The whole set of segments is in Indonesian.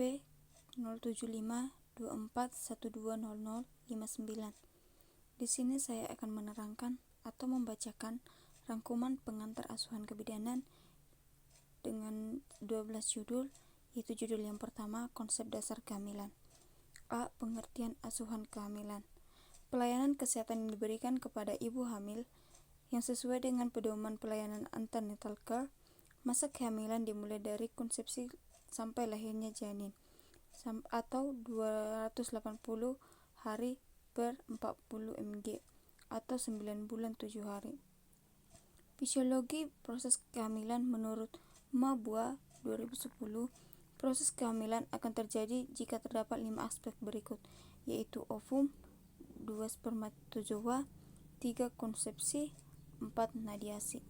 SPP 07524120059. Di sini saya akan menerangkan atau membacakan rangkuman pengantar asuhan kebidanan dengan 12 judul, yaitu judul yang pertama, konsep dasar kehamilan. A. Pengertian asuhan kehamilan. Pelayanan kesehatan yang diberikan kepada ibu hamil yang sesuai dengan pedoman pelayanan antenatal care. Masa kehamilan dimulai dari konsepsi sampai lahirnya janin atau 280 hari per 40 mg atau 9 bulan 7 hari. Fisiologi proses kehamilan menurut Mabua 2010, proses kehamilan akan terjadi jika terdapat 5 aspek berikut, yaitu ovum, 2 spermatozoa, 3 konsepsi, 4 nadiasi.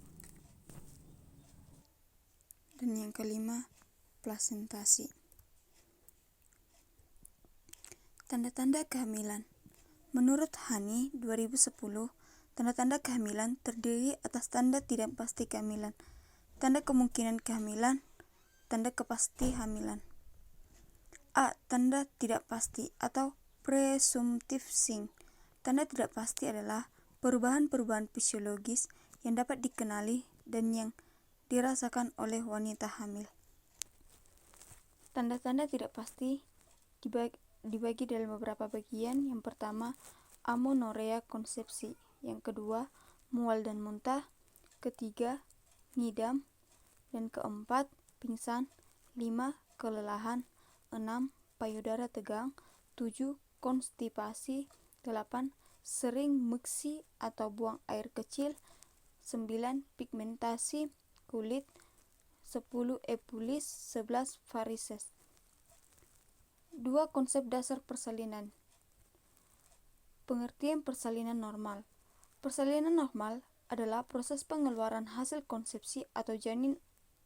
Dan yang kelima, plasentasi. Tanda-tanda kehamilan. Menurut Hani 2010, tanda-tanda kehamilan terdiri atas tanda tidak pasti kehamilan, tanda kemungkinan kehamilan, tanda kepasti hamilan. A. Tanda tidak pasti atau presumptive sign. Tanda tidak pasti adalah perubahan-perubahan fisiologis yang dapat dikenali dan yang dirasakan oleh wanita hamil. Tanda-tanda tidak pasti dibagi dalam beberapa bagian. Yang pertama, amenorrea konsepsi. Yang kedua, mual dan muntah. Ketiga, ngidam. Dan keempat, pingsan. 5, kelelahan. 6, payudara tegang. 7, konstipasi. 8, sering meksi atau buang air kecil. 9, pigmentasi kulit. 10, epulis. 11, varises. 2. Konsep dasar persalinan. Pengertian persalinan normal. Persalinan normal adalah proses pengeluaran hasil konsepsi atau janin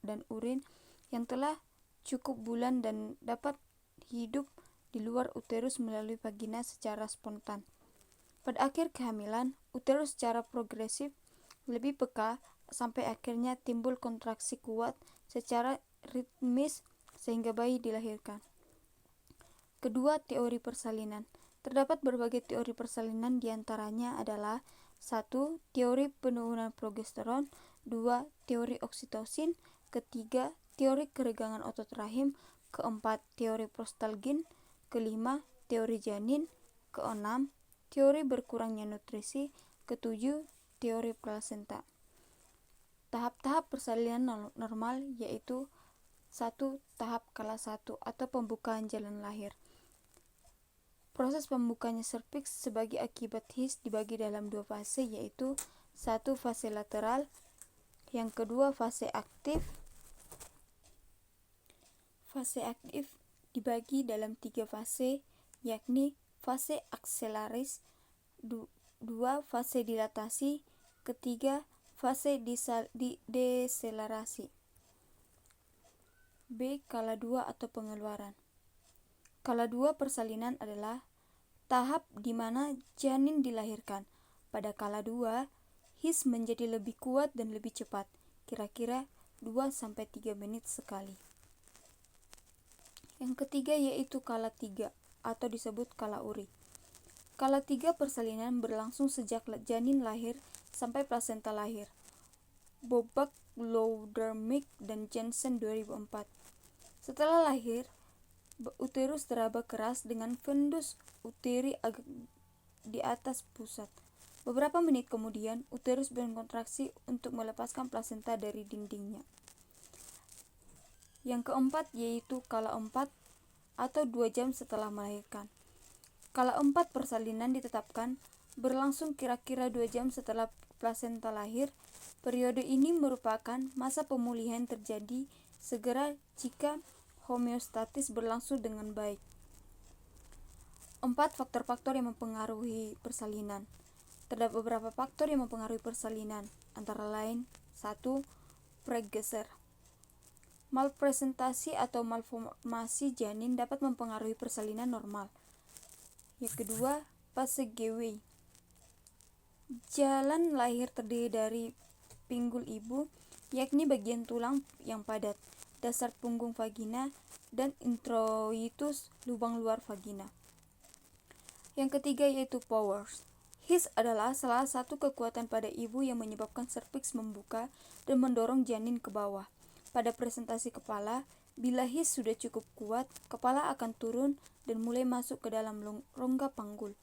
dan urin yang telah cukup bulan dan dapat hidup di luar uterus melalui vagina secara spontan. Pada akhir kehamilan, uterus secara progresif lebih peka sampai akhirnya timbul kontraksi kuat secara ritmis sehingga bayi dilahirkan. Kedua, teori persalinan. Terdapat berbagai teori persalinan, diantaranya adalah 1. Teori penurunan progesteron. 2. Teori oksitosin. Ketiga, teori keregangan otot rahim. Keempat, teori prostalgin. Kelima, teori janin. Keenam, teori berkurangnya nutrisi. Ketujuh, teori plasenta. Tahap-tahap persalinan normal yaitu 1. Tahap kala 1 atau pembukaan jalan lahir. Proses pembukanya serviks sebagai akibat HIS dibagi dalam 2 fase, yaitu 1. Fase lateral. Yang kedua, fase aktif. Fase aktif dibagi dalam 3 fase, yakni fase akselaris, 2. Fase dilatasi, ketiga fase deselerasi. B. Kala 2 atau pengeluaran. Kala 2 persalinan adalah tahap di mana janin dilahirkan. Pada kala 2, HIS menjadi lebih kuat dan lebih cepat, kira-kira 2-3 menit sekali. Yang ketiga yaitu kala 3 atau disebut kala uri. Kala 3 persalinan berlangsung sejak janin lahir sampai plasenta lahir. Bobak, Loudermilk, dan Jensen 2004. Setelah lahir, uterus teraba keras dengan fundus uteri agak di atas pusat. Beberapa menit kemudian, uterus berkontraksi untuk melepaskan plasenta dari dindingnya. Yang keempat yaitu kala 4 atau 2 jam setelah melahirkan. Kala 4 persalinan ditetapkan berlangsung kira-kira 2 jam setelah plasenta lahir. Periode ini merupakan masa pemulihan terjadi segera jika homeostatis berlangsung dengan baik. 4. Faktor-faktor yang mempengaruhi persalinan. Terdapat beberapa faktor yang mempengaruhi persalinan, antara lain 1. Pregeser. Malpresentasi atau malformasi janin dapat mempengaruhi persalinan normal. Yang kedua, fase Gewey. Jalan lahir terdiri dari pinggul ibu, yakni bagian tulang yang padat. dasar punggung vagina, dan introitus, lubang luar vagina. Yang ketiga yaitu powers. His adalah salah satu kekuatan pada ibu yang menyebabkan serviks membuka dan mendorong janin ke bawah. Pada presentasi kepala, bila his sudah cukup kuat, kepala akan turun dan mulai masuk ke dalam rongga panggul.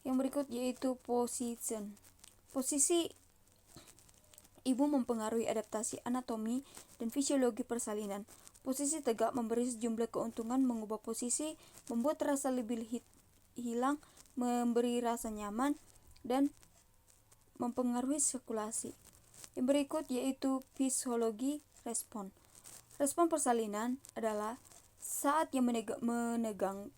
Yang berikut yaitu position. Posisi ibu mempengaruhi adaptasi anatomi dan fisiologi persalinan. Posisi tegak memberi sejumlah keuntungan, mengubah posisi, membuat rasa lebih hilang, memberi rasa nyaman, dan mempengaruhi sirkulasi. Yang berikut yaitu fisiologi respon. Respon persalinan adalah saat yang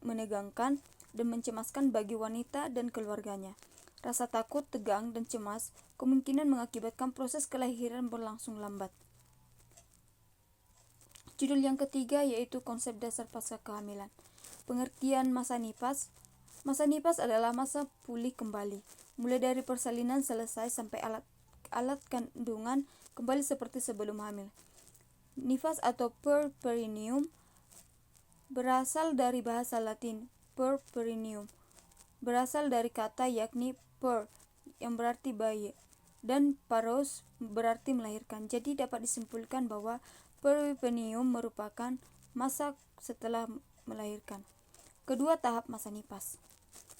menegangkan dan mencemaskan bagi wanita dan keluarganya. Rasa takut, tegang, dan cemas kemungkinan mengakibatkan proses kelahiran berlangsung lambat. Judul yang ketiga yaitu konsep dasar pasca kehamilan. Pengertian masa nifas. Masa nifas adalah masa pulih kembali, mulai dari persalinan selesai sampai alat kandungan kembali seperti sebelum hamil. Nifas atau perineum berasal dari bahasa Latin perineum, berasal dari kata yakni per yang berarti bayi dan paros berarti melahirkan. Jadi dapat disimpulkan bahwa perineum merupakan masa setelah melahirkan. Kedua tahap masa nifas.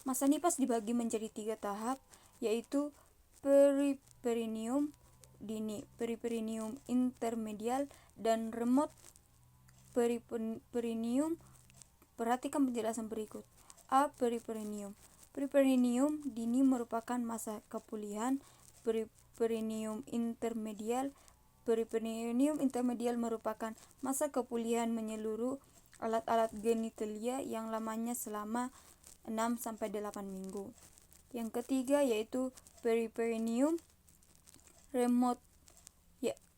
Masa nifas dibagi menjadi 3 tahap, yaitu perineum dini, perineum intermedial, dan remote perineum. Perhatikan penjelasan berikut. A. Perineum. Perineum dini merupakan masa kepulihan. Perineum intermedial. Perineum intermedial merupakan masa kepulihan menyeluruh alat-alat genitalia yang lamanya selama 6-8 minggu. Yang ketiga yaitu perineum remote,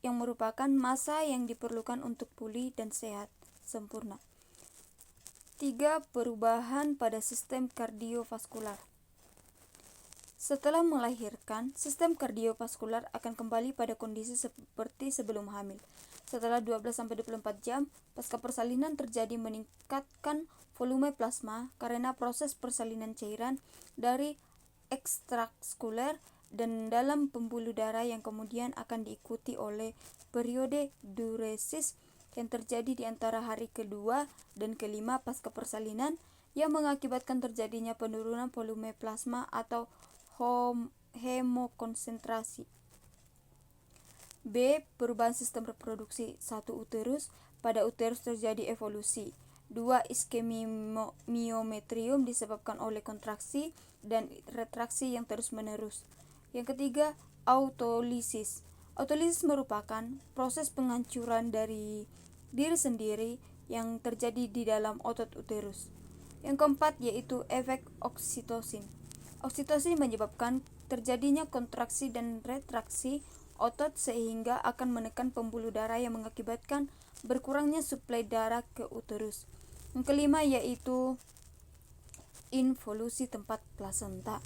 yang merupakan masa yang diperlukan untuk pulih dan sehat sempurna. 3. Perubahan pada sistem kardiovaskular. Setelah melahirkan, sistem kardiovaskular akan kembali pada kondisi seperti sebelum hamil. Setelah 12-24 jam pasca persalinan terjadi meningkatkan volume plasma karena proses persalinan cairan dari ekstravaskuler dan dalam pembuluh darah yang kemudian akan diikuti oleh periode diuresis yang terjadi di antara hari kedua dan kelima pasca persalinan yang mengakibatkan terjadinya penurunan volume plasma atau hemokonsentrasi. B. Perubahan sistem reproduksi. 1. Uterus. Pada uterus terjadi evolusi. 2. Iskemiometrium disebabkan oleh kontraksi dan retraksi yang terus-menerus. Yang ketiga, autolisis. Autolisis merupakan proses penghancuran dari diri sendiri yang terjadi di dalam otot uterus. Yang keempat yaitu efek oksitosin. Oksitosin menyebabkan terjadinya kontraksi dan retraksi otot sehingga akan menekan pembuluh darah yang mengakibatkan berkurangnya suplai darah ke uterus. Yang kelima yaitu involusi tempat plasenta.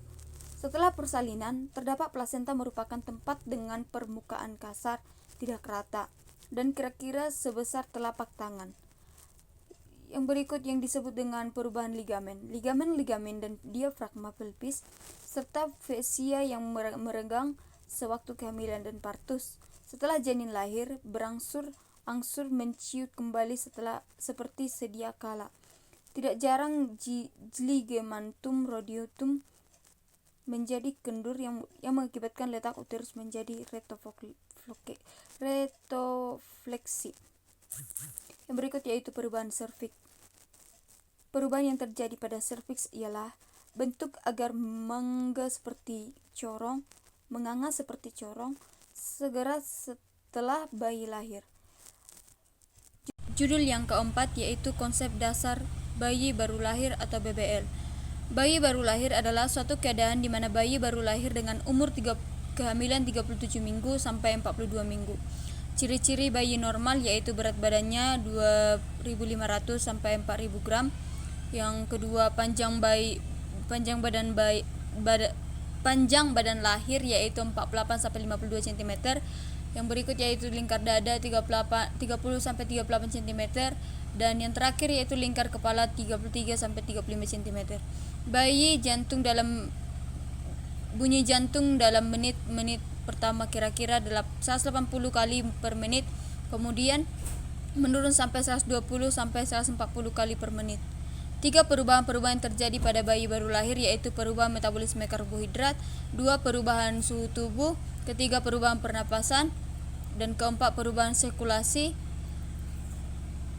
Setelah persalinan, terdapat plasenta merupakan tempat dengan permukaan kasar, tidak rata, dan kira-kira sebesar telapak tangan. Yang berikut yang disebut dengan perubahan ligamen. Ligamen dan diafragma pelvis serta fascia yang meregang sewaktu kehamilan dan partus. Setelah janin lahir, berangsur-angsur menciut kembali seperti sedia kala. Tidak jarang ligamentum rhodiotum menjadi kendur yang mengakibatkan letak uterus menjadi retofleksi. Yang berikut yaitu perubahan serviks. Perubahan yang terjadi pada serviks ialah bentuk agar menganga seperti corong segera setelah bayi lahir. Judul yang keempat yaitu konsep dasar bayi baru lahir atau BBL. Bayi baru lahir adalah suatu keadaan di mana bayi baru lahir dengan umur kehamilan 37 minggu sampai 42 minggu. Ciri-ciri bayi normal yaitu berat badannya 2.500 sampai 4.000 gram. Yang kedua, panjang badan lahir yaitu 48 sampai 52 cm. Yang berikut yaitu lingkar dada 30 sampai 38 cm, dan yang terakhir yaitu lingkar kepala 33 sampai 35 cm. Bunyi jantung dalam menit pertama kira-kira 180 kali per menit, kemudian menurun sampai 120 sampai 140 kali per menit. 3 perubahan-perubahan yang terjadi pada bayi baru lahir yaitu perubahan metabolisme karbohidrat, 2 perubahan suhu tubuh, ketiga perubahan pernapasan, dan keempat perubahan sirkulasi,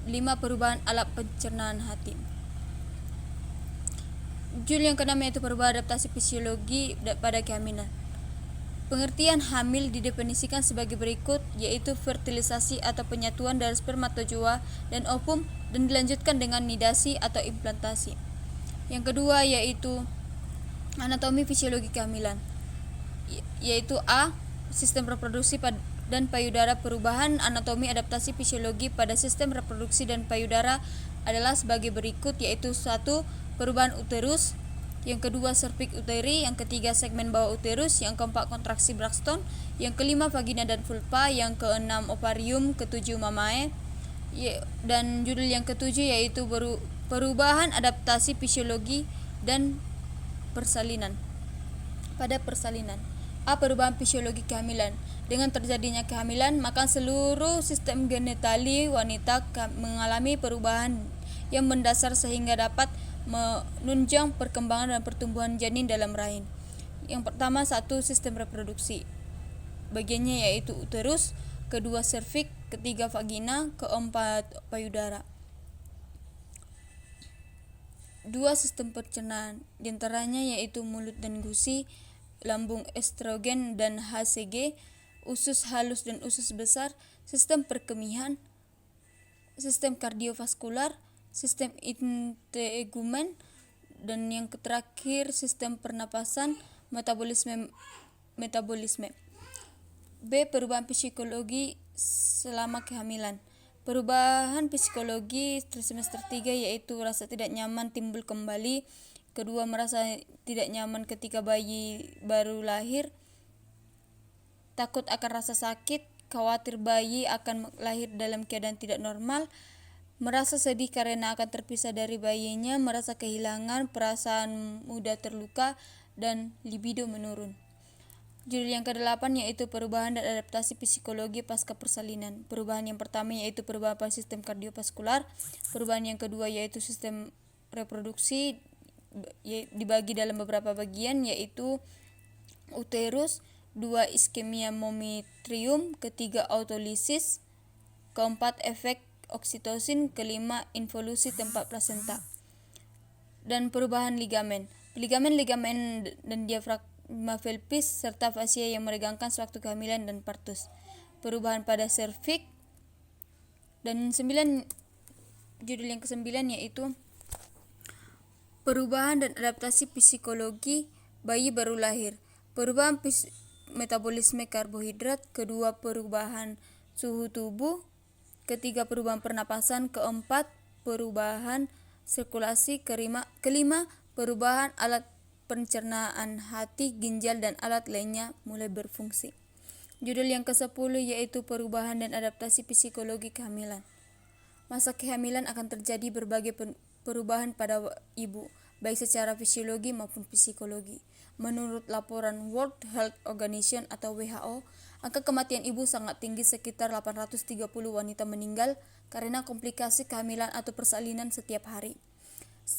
5 perubahan alat pencernaan hati. Judul yang keenam yaitu perubahan adaptasi fisiologi pada kehamilan. Pengertian hamil didefinisikan sebagai berikut, yaitu fertilisasi atau penyatuan dari spermatozoa dan ovum dan dilanjutkan dengan nidasi atau implantasi. Yang kedua yaitu anatomi fisiologi kehamilan, yaitu A. Sistem reproduksi dan payudara. Perubahan anatomi adaptasi fisiologi pada sistem reproduksi dan payudara adalah sebagai berikut, yaitu 1. Perubahan uterus, yang kedua serviks uteri, yang ketiga segmen bawah uterus, yang keempat kontraksi Braxton, yang kelima vagina dan vulva, yang keenam ovarium, ketujuh mamae, dan judul yang ketujuh yaitu perubahan adaptasi fisiologi dan persalinan. Pada persalinan, A. Perubahan fisiologi kehamilan. Dengan terjadinya kehamilan, maka seluruh sistem genitali wanita mengalami perubahan yang mendasar sehingga dapat menunjang perkembangan dan pertumbuhan janin dalam rahim. Yang pertama, 1. Sistem reproduksi. Bagiannya yaitu uterus, kedua serviks, ketiga vagina, keempat payudara. 2. Sistem pencernaan, diantaranya yaitu mulut dan gusi, lambung estrogen dan HCG, usus halus dan usus besar, sistem perkemihan, sistem kardiovaskular, sistem integumen, dan yang terakhir sistem pernapasan, metabolisme. B. Perubahan psikologi selama kehamilan. Perubahan psikologi trimester 3 yaitu rasa tidak nyaman timbul kembali, kedua merasa tidak nyaman ketika bayi baru lahir, takut akan rasa sakit, khawatir bayi akan lahir dalam keadaan tidak normal, merasa sedih karena akan terpisah dari bayinya, merasa kehilangan, perasaan mudah terluka, dan libido menurun. Judul yang ke-8 yaitu perubahan dan adaptasi psikologi pasca persalinan. Perubahan yang pertama yaitu perubahan pada sistem kardiovaskular. Perubahan yang kedua yaitu sistem reproduksi, dibagi dalam beberapa bagian yaitu uterus, 2. Iskemia meiotrium, ketiga autolisis, keempat efek oksitosin, kelima involusi tempat plasenta. Dan perubahan ligamen dan diafragma pelvis serta fasia yang meregangkan sewaktu kehamilan dan partus. Perubahan pada serviks. Dan judul yang ke-9 yaitu perubahan dan adaptasi psikologi bayi baru lahir. Perubahan metabolisme karbohidrat, kedua perubahan suhu tubuh, ketiga perubahan pernapasan, keempat perubahan sirkulasi, kelima perubahan alat pencernaan hati, ginjal, dan alat lainnya mulai berfungsi. Judul yang ke-10 yaitu perubahan dan adaptasi psikologi kehamilan. Masa kehamilan akan terjadi berbagai perubahan pada ibu, baik secara fisiologi maupun psikologi. Menurut laporan World Health Organization atau WHO, angka kematian ibu sangat tinggi, sekitar 830 wanita meninggal karena komplikasi kehamilan atau persalinan setiap hari.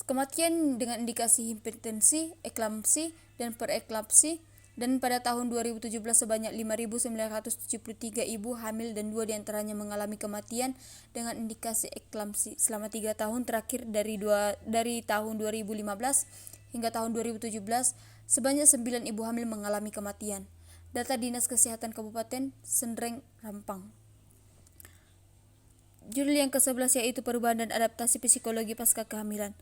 Kematian dengan indikasi hipertensi, eklamsi, dan pereklamsi. Dan pada tahun 2017 sebanyak 5.973 ibu hamil dan 2 diantaranya mengalami kematian dengan indikasi eklamsi. Selama 3 tahun terakhir dari tahun 2015 hingga tahun 2017 sebanyak 9 ibu hamil mengalami kematian. Data Dinas Kesehatan Kabupaten Sendreng Rampang. Judul yang ke-11 yaitu perubahan dan adaptasi psikologi pasca kehamilan.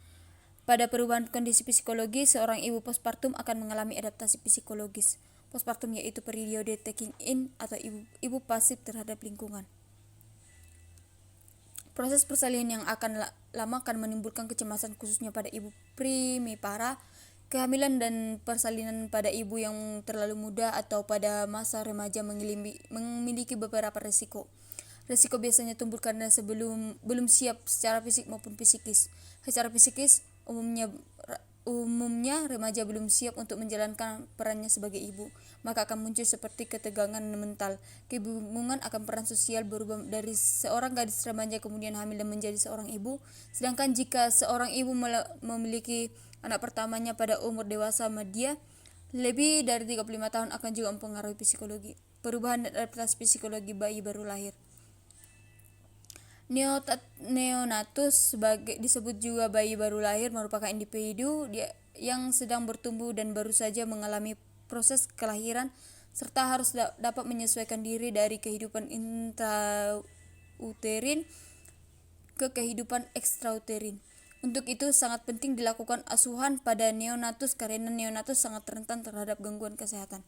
Pada perubahan kondisi psikologi, seorang ibu postpartum akan mengalami adaptasi psikologis. Postpartum yaitu periode taking in atau ibu pasif terhadap lingkungan. Proses persalinan yang akan lama akan menimbulkan kecemasan khususnya pada ibu primipara. Kehamilan dan persalinan pada ibu yang terlalu muda atau pada masa remaja memiliki beberapa risiko. Risiko biasanya tumbuh karena belum siap secara fisik maupun psikis. Secara psikis, umumnya remaja belum siap untuk menjalankan perannya sebagai ibu, maka akan muncul seperti ketegangan mental, kebingungan akan peran sosial, berubah dari seorang gadis remaja kemudian hamil dan menjadi seorang ibu. Sedangkan jika seorang ibu memiliki anak pertamanya pada umur dewasa media, lebih dari 35 tahun, akan juga mempengaruhi psikologi. Perubahan dan adaptasi psikologi bayi baru lahir. Neonatus disebut juga bayi baru lahir merupakan individu yang sedang bertumbuh dan baru saja mengalami proses kelahiran serta harus dapat menyesuaikan diri dari kehidupan intrauterin ke kehidupan ekstrauterin. Untuk itu sangat penting dilakukan asuhan pada neonatus karena neonatus sangat rentan terhadap gangguan kesehatan.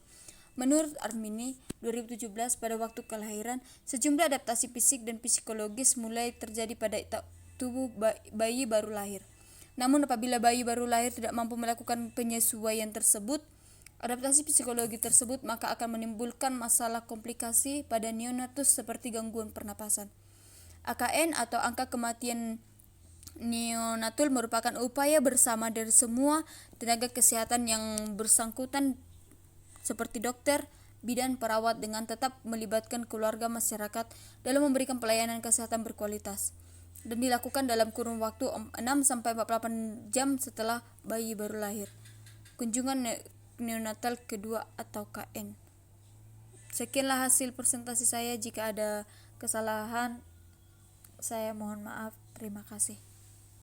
Menurut Armini 2017, pada waktu kelahiran, sejumlah adaptasi fisik dan psikologis mulai terjadi pada tubuh bayi baru lahir. Namun apabila bayi baru lahir tidak mampu melakukan penyesuaian tersebut, adaptasi psikologi tersebut, maka akan menimbulkan masalah komplikasi pada neonatus seperti gangguan pernapasan. AKN atau angka kematian neonatul merupakan upaya bersama dari semua tenaga kesehatan yang bersangkutan seperti dokter, bidan, perawat dengan tetap melibatkan keluarga masyarakat dalam memberikan pelayanan kesehatan berkualitas dan dilakukan dalam kurun waktu 6-48 jam setelah bayi baru lahir. Kunjungan neonatal kedua atau KN. Sekianlah hasil presentasi saya. Jika ada kesalahan, saya mohon maaf. Terima kasih.